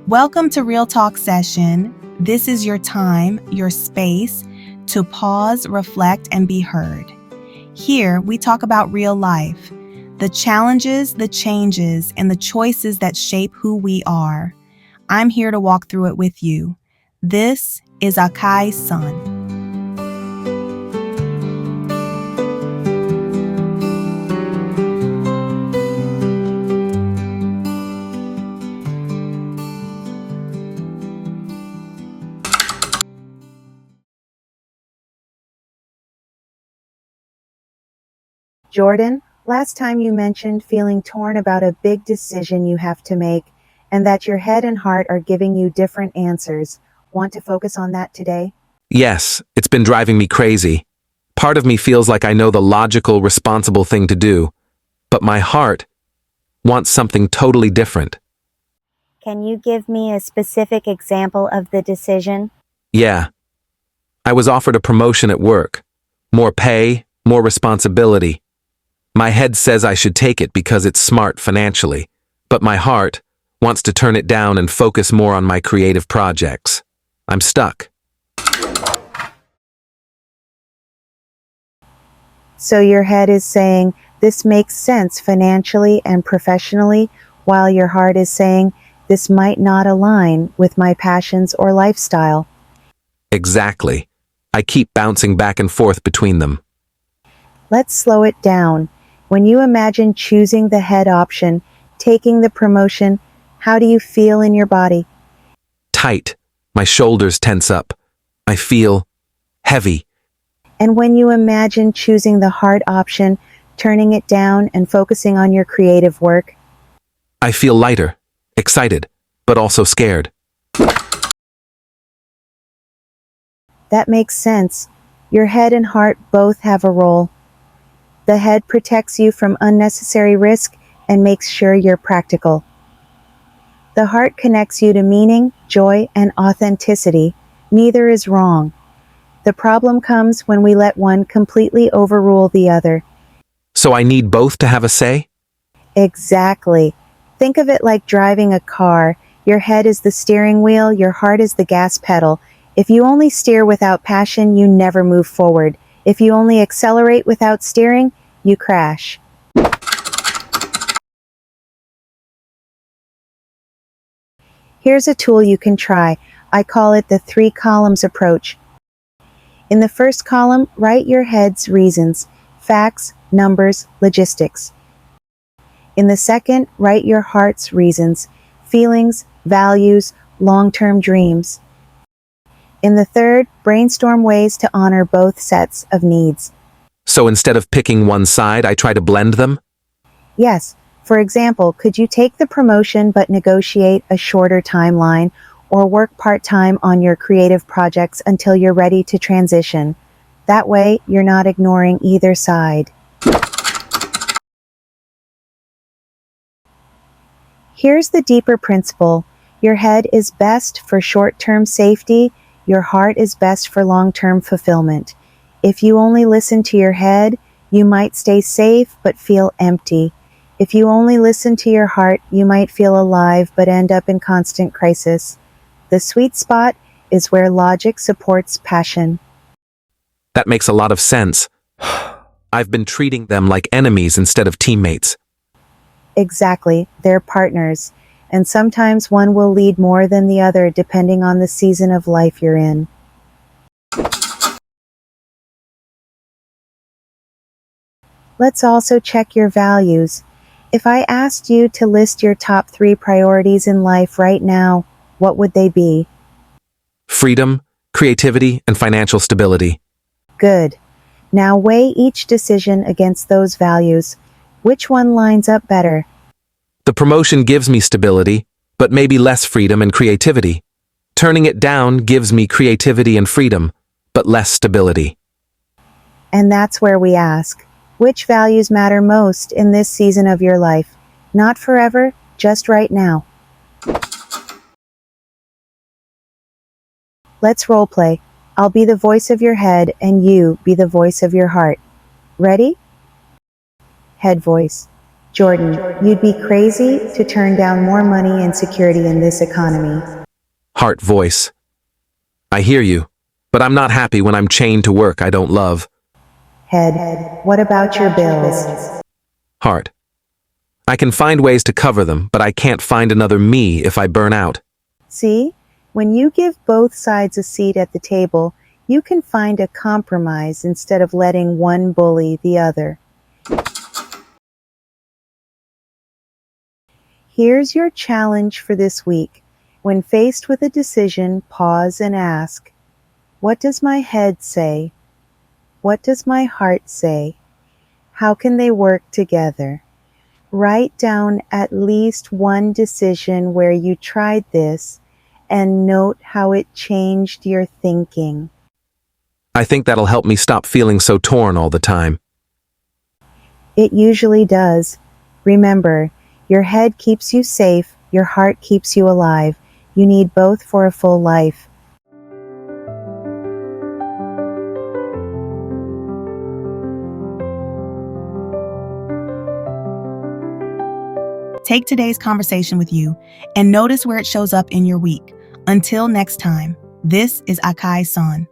Welcome to Real Talk Session. This is your time, your space to pause, reflect, and be heard. Here, we talk about real life, the challenges, the changes, and the choices that shape who we are. I'm here to walk through it with you. This is Akai Sain. Jordan, last time you mentioned feeling torn about a big decision you have to make and that your head and heart are giving you different answers. Want to focus on that today? Yes, it's been driving me crazy. Part of me feels like I know the logical, responsible thing to do, but my heart wants something totally different. Can you give me a specific example of the decision? Yeah, I was offered a promotion at work. More pay, more responsibility. My head says I should take it because it's smart financially, but my heart wants to turn it down and focus more on my creative projects. I'm stuck. So your head is saying, this makes sense financially and professionally, while your heart is saying, this might not align with my passions or lifestyle. Exactly. I keep bouncing back and forth between them. Let's slow it down. When you imagine choosing the head option, taking the promotion, how do you feel in your body? Tight. My shoulders tense up. I feel heavy. And when you imagine choosing the heart option, turning it down and focusing on your creative work? I feel lighter, excited, but also scared. That makes sense. Your head and heart both have a role. The head protects you from unnecessary risk and makes sure you're practical. The heart connects you to meaning, joy, and authenticity. Neither is wrong. The problem comes when we let one completely overrule the other. So I need both to have a say? Exactly. Think of it like driving a car. Your head is the steering wheel, your heart is the gas pedal. If you only steer without passion, you never move forward. If you only accelerate without steering, you crash. Here's a tool you can try. I call it the 3 columns approach. In the first column, write your head's reasons, facts, numbers, logistics. In the second, write your heart's reasons, feelings, values, long-term dreams. In the third, brainstorm ways to honor both sets of needs. So instead of picking one side, I try to blend them? Yes. For example, could you take the promotion but negotiate a shorter timeline or work part-time on your creative projects until you're ready to transition? That way, you're not ignoring either side. Here's the deeper principle. Your head is best for short-term safety. Your heart is best for long-term fulfillment. If you only listen to your head, you might stay safe but feel empty. If you only listen to your heart, you might feel alive but end up in constant crisis. The sweet spot is where logic supports passion. That makes a lot of sense. I've been treating them like enemies instead of teammates. Exactly, they're partners, and sometimes one will lead more than the other depending on the season of life you're in. Let's also check your values. If I asked you to list your top 3 priorities in life right now, what would they be? Freedom, creativity, and financial stability. Good. Now weigh each decision against those values. Which one lines up better? The promotion gives me stability, but maybe less freedom and creativity. Turning it down gives me creativity and freedom, but less stability. And that's where we ask, which values matter most in this season of your life? Not forever, just right now. Let's role play. I'll be the voice of your head and you be the voice of your heart. Ready? Head voice. Jordan, you'd be crazy to turn down more money and security in this economy. Heart voice. I hear you, but I'm not happy when I'm chained to work I don't love. Head, what about your bills? Heart. I can find ways to cover them, but I can't find another me if I burn out. See, when you give both sides a seat at the table, you can find a compromise instead of letting one bully the other. Here's your challenge for this week. When faced with a decision, pause and ask, what does my head say? What does my heart say? How can they work together? Write down at least one decision where you tried this and note how it changed your thinking. I think that'll help me stop feeling so torn all the time. It usually does. Remember, your head keeps you safe, your heart keeps you alive. You need both for a full life. Take today's conversation with you and notice where it shows up in your week. Until next time, this is Akai Sain.